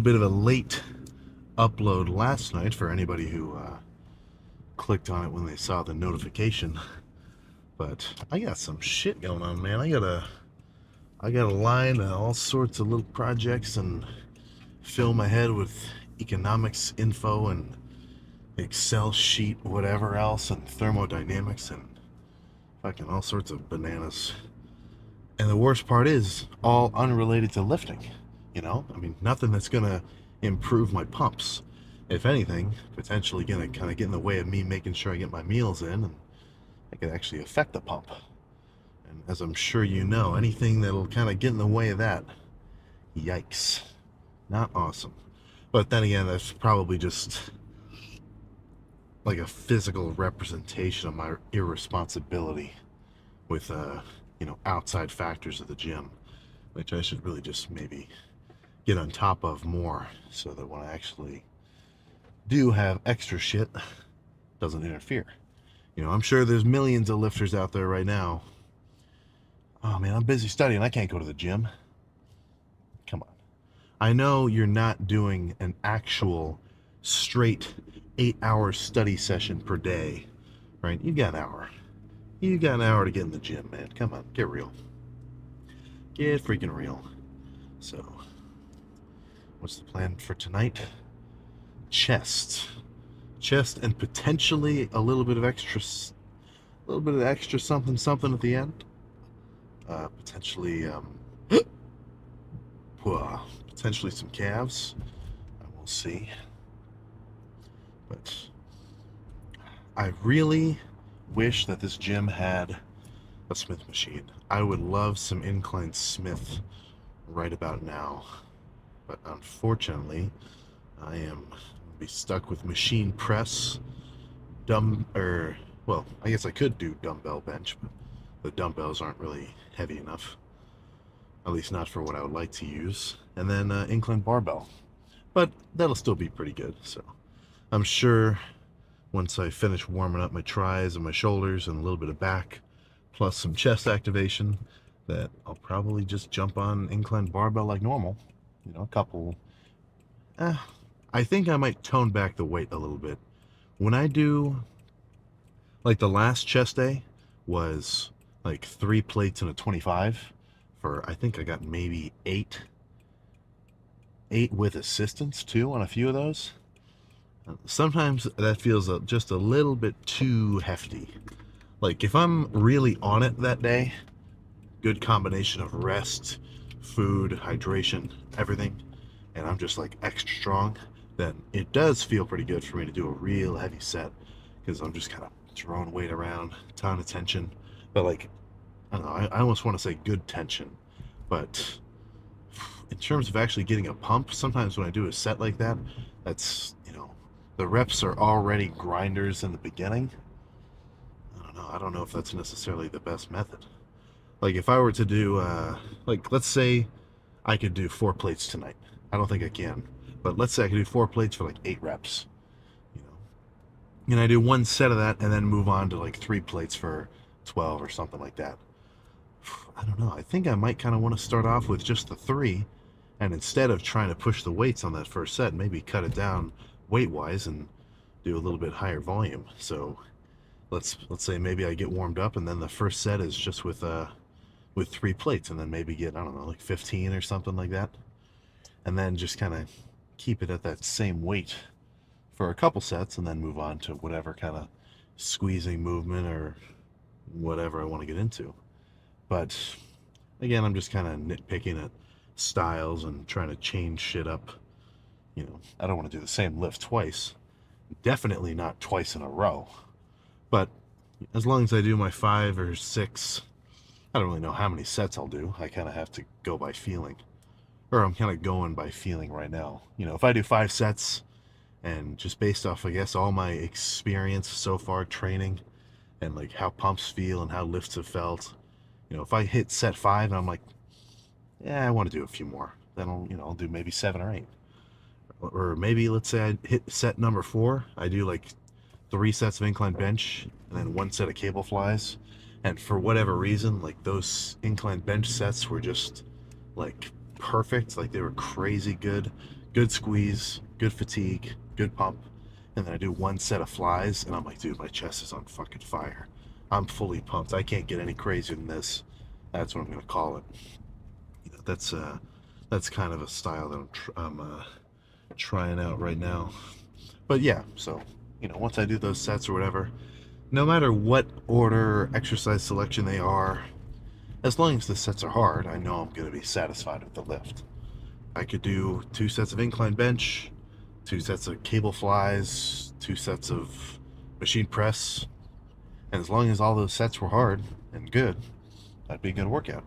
little bit of a late upload last night for anybody who clicked on it when they saw the notification. But I got some shit going on, man. I got a line of all sorts of little projects and fill my head with economics info and Excel sheet, whatever else, and thermodynamics and fucking all sorts of bananas. And the worst part is all unrelated to lifting. I mean, nothing that's gonna improve my pumps. If anything, potentially gonna kind of get in the way of me making sure I get my meals in, and it could actually affect the pump. And as I'm sure you know, anything that'll kind of get in the way of that, yikes, not awesome. But then again, that's probably just like a physical representation of my irresponsibility with outside factors of the gym, which I should really just maybe get on top of more, so that when I actually do have extra shit, it doesn't interfere. I'm sure there's millions of lifters out there right now. Oh man, I'm busy studying, I can't go to the gym. Come on. I know you're not doing an actual straight 8-hour study session per day, right? You got an hour. You got an hour to get in the gym, man. Come on, get real. Get freaking real. So, what's the plan for tonight? Chest, and potentially a little bit of extra something at the end. Potentially some calves. I will see. But I really wish that this gym had a Smith machine. I would love some incline Smith right about now. But unfortunately, I am be stuck with machine press, I guess I could do dumbbell bench, but the dumbbells aren't really heavy enough. At least not for what I would like to use. And then incline barbell. But that'll still be pretty good. So I'm sure once I finish warming up my tris and my shoulders and a little bit of back, plus some chest activation, that I'll probably just jump on incline barbell like normal. A couple. I think I might tone back the weight a little bit. When I do, like the last chest day was like 3 plates and a 25 for, I think I got maybe 8 with assistance too on a few of those. Sometimes that feels just a little bit too hefty. Like if I'm really on it that day, good combination of rest, food, hydration, everything, and I'm just like extra strong, then it does feel pretty good for me to do a real heavy set, because I'm just kind of throwing weight around, ton of tension. But like, I don't know, I almost want to say good tension, but in terms of actually getting a pump, sometimes when I do a set like that, that's, the reps are already grinders in the beginning. I don't know if that's necessarily the best method. Like if I were to do, like let's say I could do 4 plates tonight. I don't think I can, but let's say I could do 4 plates for like 8 reps, and I do 1 set of that and then move on to like 3 plates for 12 or something like that. I don't know. I think I might kind of want to start off with just the 3, and instead of trying to push the weights on that first set, maybe cut it down weight-wise and do a little bit higher volume. So let's say maybe I get warmed up and then the first set is just with 3 plates, and then maybe get, I don't know, like 15 or something like that, and then just kind of keep it at that same weight for a couple sets, and then move on to whatever kind of squeezing movement or whatever I want to get into. But again, I'm just kind of nitpicking at styles and trying to change shit up. I don't want to do the same lift twice, definitely not twice in a row. But as long as I do my 5 or 6, I don't really know how many sets I'll do. I kind of have to go by feeling, or I'm kind of going by feeling right now. If I do 5 sets, and just based off, I guess, all my experience so far training and like how pumps feel and how lifts have felt, if I hit set 5 and I'm like, yeah, I want to do a few more, then I'll do maybe 7 or 8. Or maybe let's say I hit set number 4, I do like 3 sets of incline bench and then 1 set of cable flies, and for whatever reason, like those incline bench sets were just like perfect, like they were crazy good good squeeze, good fatigue, good pump, and then I do one set of flies, and I'm like, dude, my chest is on fucking fire. I'm fully pumped. I can't get any crazier than this. That's what I'm gonna call it. That's kind of a style that I'm trying out right now. But yeah, so once I do those sets or whatever, no matter what order or exercise selection they are, as long as the sets are hard, I know I'm going to be satisfied with the lift. I could do 2 sets of incline bench, 2 sets of cable flies, 2 sets of machine press, and as long as all those sets were hard and good, that'd be a good workout.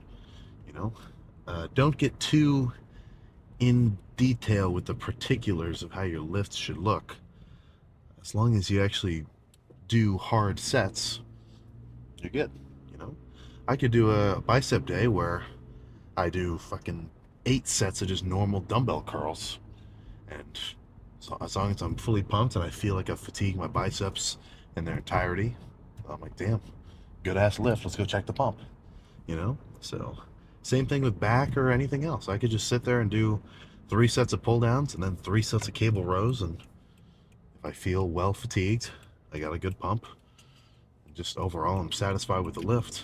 Don't get too in detail with the particulars of how your lifts should look. As long as you actually do hard sets, you're good. I could do a bicep day where I do fucking 8 sets of just normal dumbbell curls, and so as long as I'm fully pumped and I feel like I've fatigued my biceps in their entirety, I'm like, damn, good ass lift. Let's go check the pump. So same thing with back or anything else. I could just sit there and do 3 sets of pull downs and then 3 sets of cable rows, and if I feel well fatigued, I got a good pump, just overall I'm satisfied with the lift,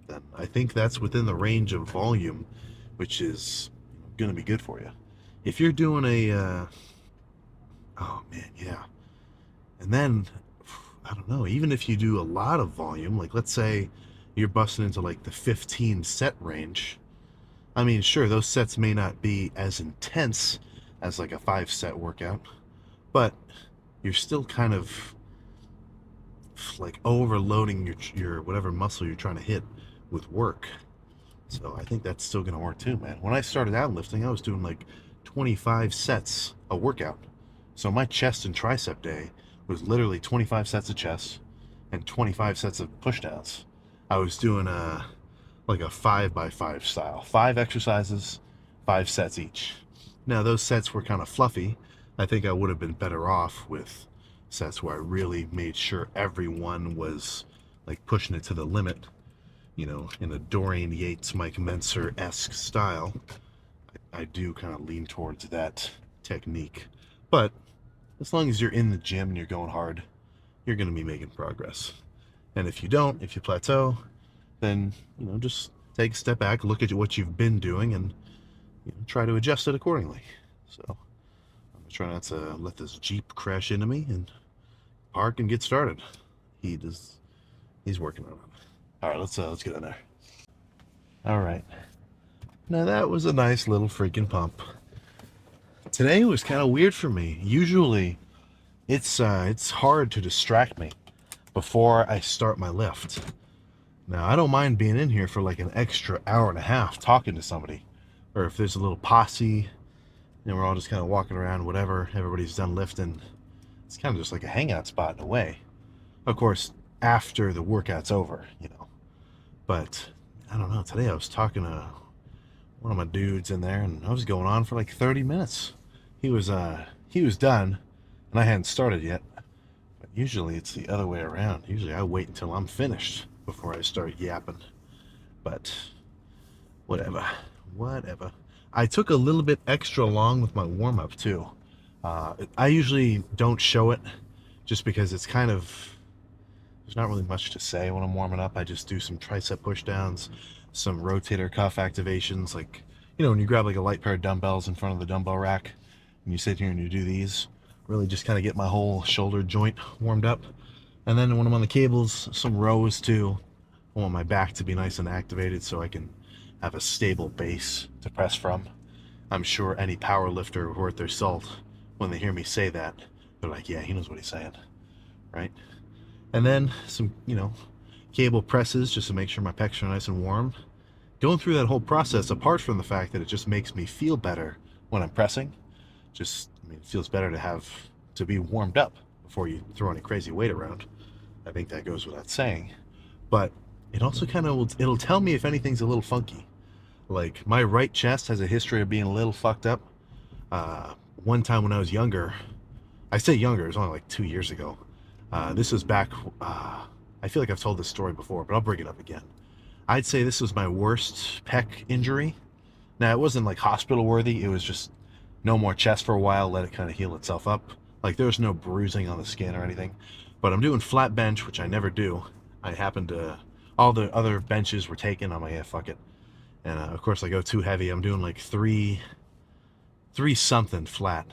then I think that's within the range of volume, which is going to be good for you. If you're doing oh man, yeah. And then, I don't know, even if you do a lot of volume, like let's say you're busting into like the 15 set range, I mean, sure, those sets may not be as intense as like a 5 set workout, but you're still kind of like overloading your whatever muscle you're trying to hit with work. So I think that's still going to work too, man. When I started out lifting, I was doing like 25 sets a workout. So my chest and tricep day was literally 25 sets of chest and 25 sets of pushdowns. I was doing like a 5x5 style, 5 exercises, 5 sets each. Now those sets were kind of fluffy. I think I would have been better off with sets where I really made sure everyone was like pushing it to the limit, in a Dorian Yates, Mike Menser-esque style. I do kind of lean towards that technique. But as long as you're in the gym and you're going hard, you're going to be making progress. And if you don't, if you plateau, then, just take a step back, look at what you've been doing, and try to adjust it accordingly. So I'm going to try not to let this Jeep crash into me and park and get started. He's working on it. All right, let's get in there. All right. Now that was a nice little freaking pump. Today was kind of weird for me. Usually, it's hard to distract me before I start my lift. Now, I don't mind being in here for like an extra hour and a half talking to somebody, or if there's a little posse and we're all just kind of walking around, whatever, everybody's done lifting. It's kind of just like a hangout spot in a way. Of course, after the workout's over, But I don't know. Today I was talking to one of my dudes in there, and I was going on for like 30 minutes. He was done, and I hadn't started yet. But usually it's the other way around. Usually I wait until I'm finished before I start yapping. But whatever. I took a little bit extra long with my warm-up too. I usually don't show it just because it's kind of, there's not really much to say when I'm warming up. I just do some tricep push downs, some rotator cuff activations, like, when you grab like a light pair of dumbbells in front of the dumbbell rack and you sit here and you do these, really just kind of get my whole shoulder joint warmed up. And then when I'm on the cables, some rows too. I want my back to be nice and activated so I can have a stable base to press from. I'm sure any power lifter worth their salt, when they hear me say that, they're like, yeah, he knows what he's saying, right? And then some, cable presses just to make sure my pecs are nice and warm. Going through that whole process, apart from the fact that it just makes me feel better when I'm pressing, it feels better to be warmed up before you throw any crazy weight around. I think that goes without saying. But it also it'll tell me if anything's a little funky. Like, my right chest has a history of being a little fucked up. One time when I was younger, I say younger, it was only like 2 years ago. This was back, I feel like I've told this story before, but I'll bring it up again. I'd say this was my worst pec injury. Now, it wasn't like hospital worthy, it was just no more chest for a while, let it kind of heal itself up. Like there's no bruising on the skin or anything. But I'm doing flat bench, which I never do. I happened to, all the other benches were taken. I'm like, yeah, fuck it. And of course I go too heavy. I'm doing like three something flat.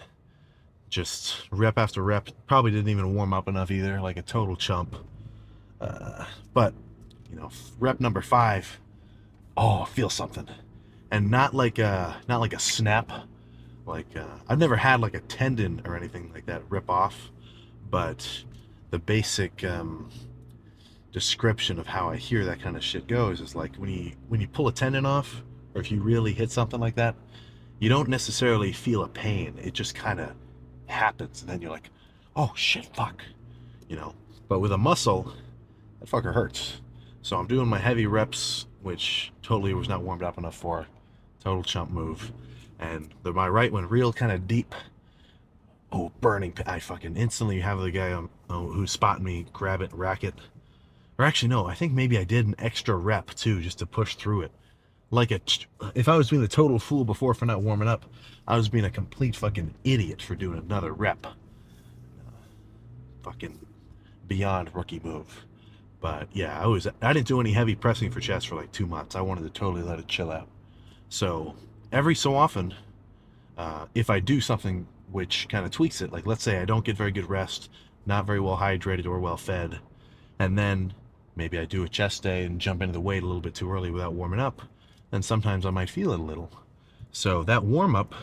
Just rep after rep. Probably didn't even warm up enough either, like a total chump. But, you know, rep number 5, oh, feel something. And not like a snap. Like, I've never had like a tendon or anything like that rip off, but the basic description of how I hear that kind of shit goes is like when you pull a tendon off, or if you really hit something like that, you don't necessarily feel a pain. It just kind of happens, and then you're like, oh shit, fuck, you know. But with a muscle, that fucker hurts. So I'm doing my heavy reps, which totally was not warmed up enough for. Total chump move. And my right went real kind of deep. Oh, burning. I fucking instantly have the guy who's spotting me grab it, rack it. Or actually, no, I think maybe I did an extra rep too, just to push through it. Like if I was being a total fool before for not warming up, I was being a complete fucking idiot for doing another rep. Fucking beyond rookie move. But yeah, I didn't do any heavy pressing for chest for like 2 months. I wanted to totally let it chill out. So every so often, if I do something which kind of tweaks it, like let's say I don't get very good rest, not very well hydrated or well fed, and then maybe I do a chest day and jump into the weight a little bit too early without warming up, then sometimes I might feel it a little. So that warm up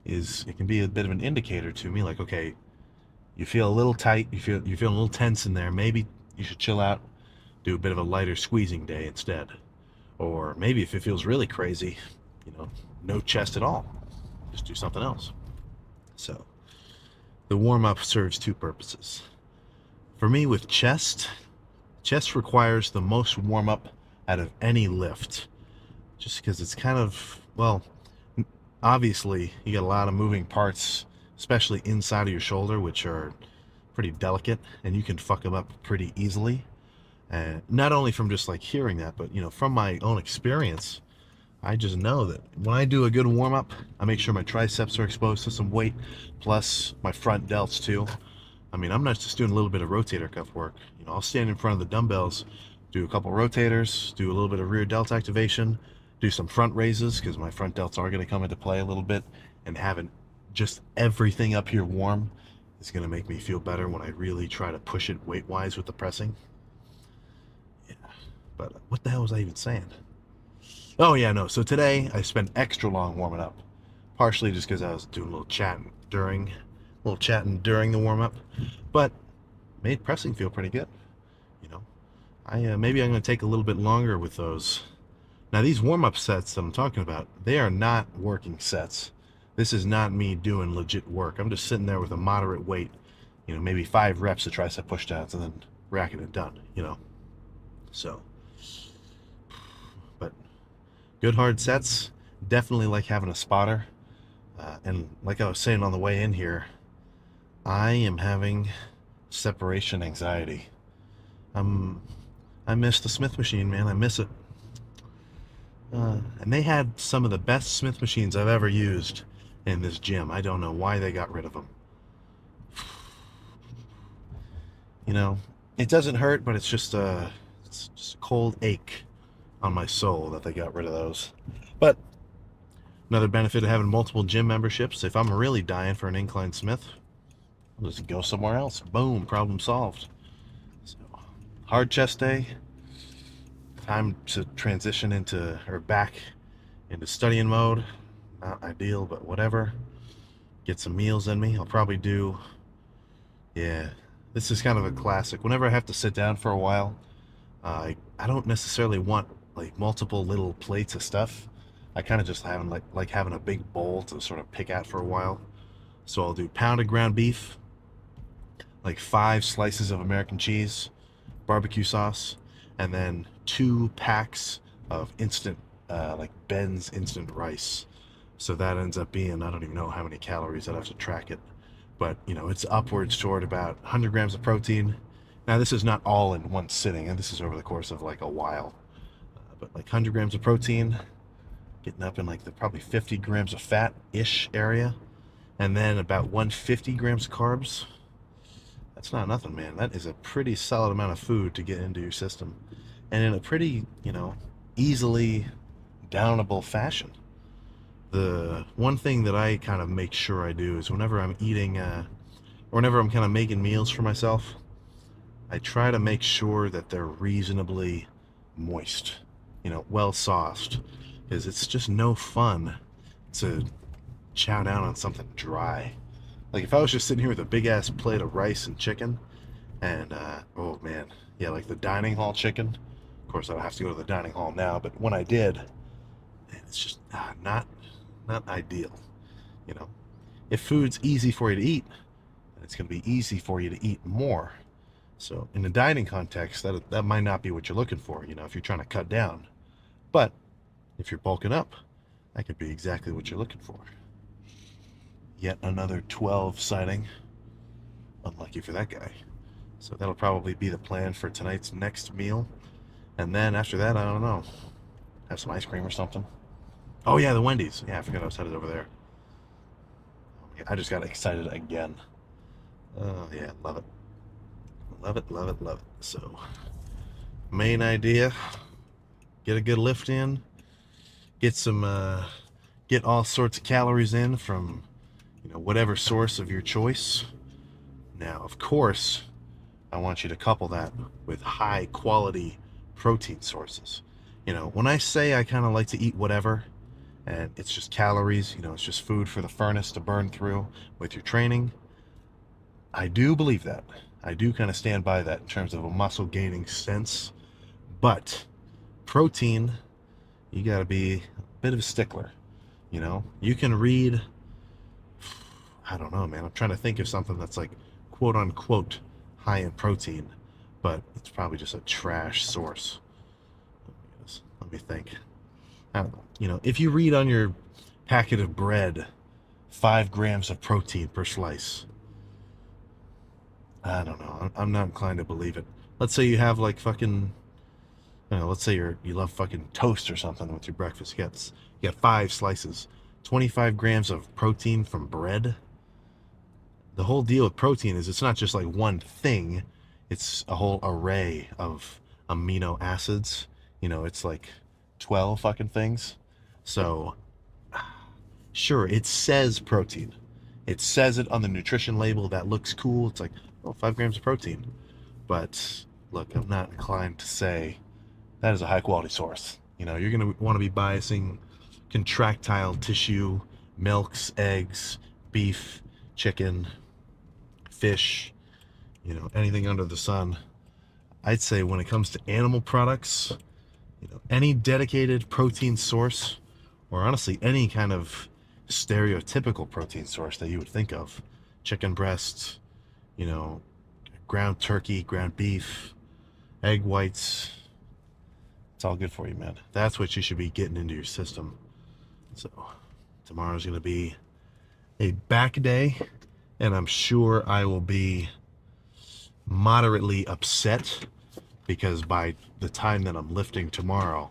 it can be a bit of an indicator to me, like, okay, you feel a little tight, you feel a little tense in there, maybe you should chill out, do a bit of a lighter squeezing day instead. Or maybe if it feels really crazy, you know, no chest at all, just do something else. So the warm-up serves 2 purposes. For me, with chest requires the most warm-up out of any lift, just because it's kind of, well, obviously you got a lot of moving parts, especially inside of your shoulder, which are pretty delicate, and you can fuck them up pretty easily. And not only from just like hearing that, but, you know, from my own experience, I just know that when I do a good warm-up, I make sure my triceps are exposed to some weight, plus my front delts too. I mean, I'm not just doing a little bit of rotator cuff work. You know, I'll stand in front of the dumbbells, do a couple rotators, do a little bit of rear delt activation, do some front raises, because my front delts are going to come into play a little bit, and having just everything up here warm is going to make me feel better when I really try to push it weight-wise with the pressing. Yeah, but what the hell was I even saying? Oh yeah, no, so today I spent extra long warming up, partially just because I was doing a little chatting during the warm-up, but made pressing feel pretty good. You know, maybe I'm going to take a little bit longer with those. Now these warm-up sets that I'm talking about, they are not working sets. This is not me doing legit work. I'm just sitting there with a moderate weight, you know, maybe 5 reps of tricep pushdowns and then racking it done, you know. So, but good hard sets, definitely like having a spotter. And like I was saying on the way in here, I am having separation anxiety. I miss the Smith machine, man. I miss it. And they had some of the best Smith machines I've ever used in this gym. I don't know why they got rid of them. You know, it doesn't hurt, but it's just a cold ache on my soul that they got rid of those. But another benefit of having multiple gym memberships, if I'm really dying for an incline Smith, I'll just go somewhere else. Boom, problem solved. So, hard chest day. Time to transition back into studying mode. Not ideal, but whatever. Get some meals in me. I'll probably do, yeah, this is kind of a classic. Whenever I have to sit down for a while, I don't necessarily want like multiple little plates of stuff. I kind of just like having a big bowl to sort of pick at for a while. So I'll do pounded ground beef, like 5 slices of American cheese, barbecue sauce, and then 2 packs of instant, like Ben's instant rice. So that ends up being, I don't even know how many calories, I'd have to track it. But, you know, it's upwards toward about 100 grams of protein. Now, this is not all in one sitting, and this is over the course of like a while. But like 100 grams of protein, getting up in like the probably 50 grams of fat-ish area. and then about 150 grams of carbs. That's not nothing, man. That is a pretty solid amount of food to get into your system, and in a pretty, easily downable fashion. The one thing that I kind of make sure I do is whenever I'm eating, or whenever I'm kind of making meals for myself, I try to make sure that they're reasonably moist, well sauced, because it's just no fun to chow down on something dry. Like if I was just sitting here with a big ass plate of rice and chicken, and oh man, yeah, like the dining hall chicken. Of course, I don't have to go to the dining hall now, but when I did, man, it's just not ideal. You know, if food's easy for you to eat, it's going to be easy for you to eat more. So in the dining context, that might not be what you're looking for. If you're trying to cut down, but if you're bulking up, that could be exactly what you're looking for. Yet another 12 sighting. Unlucky for that guy. So that'll probably be the plan for tonight's next meal. And then after that, I don't know. Have some ice cream or something. Oh yeah, the Wendy's. Yeah, I forgot I was headed over there. I just got excited again. Oh yeah, love it. Love it, love it, love it. So, main idea, get a good lift in. Get all sorts of calories in from, whatever source of your choice. Now, of course, I want you to couple that with high quality protein sources. When I say I kind of like to eat whatever, and it's just calories, it's just food for the furnace to burn through with your training, I do believe that. I do kind of stand by that in terms of a muscle gaining sense. But protein, you got to be a bit of a stickler. You can read, I don't know, man. I'm trying to think of something that's like quote unquote high in protein, but it's probably just a trash source. Let me think. I don't know. If you read on your packet of bread 5 grams of protein per slice, I don't know. I'm not inclined to believe it. Let's say you have like fucking, let's say you love fucking toast or something with your breakfast. You got 5 slices, 25 grams of protein from bread. The whole deal with protein is it's not just like one thing. It's a whole array of amino acids. It's like 12 fucking things. So, sure, it says protein. It says it on the nutrition label. That looks cool. It's like, 5 grams of protein. But look, I'm not inclined to say that is a high quality source. You're going to want to be biasing contractile tissue, milks, eggs, beef, chicken, fish, anything under the sun. I'd say when it comes to animal products, any dedicated protein source, or honestly any kind of stereotypical protein source that you would think of, chicken breasts, ground turkey, ground beef, egg whites, it's all good for you, man. That's what you should be getting into your system. So tomorrow's going to be a back day, and I'm sure I will be moderately upset because by the time that I'm lifting tomorrow,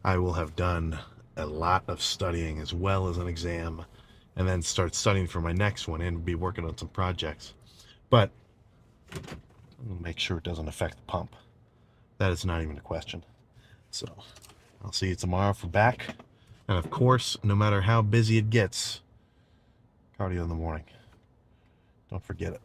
I will have done a lot of studying as well as an exam, and then start studying for my next one and be working on some projects. But I'm going to make sure it doesn't affect the pump. That is not even a question. So I'll see you tomorrow for back. And of course, no matter how busy it gets, cardio in the morning. Don't forget it.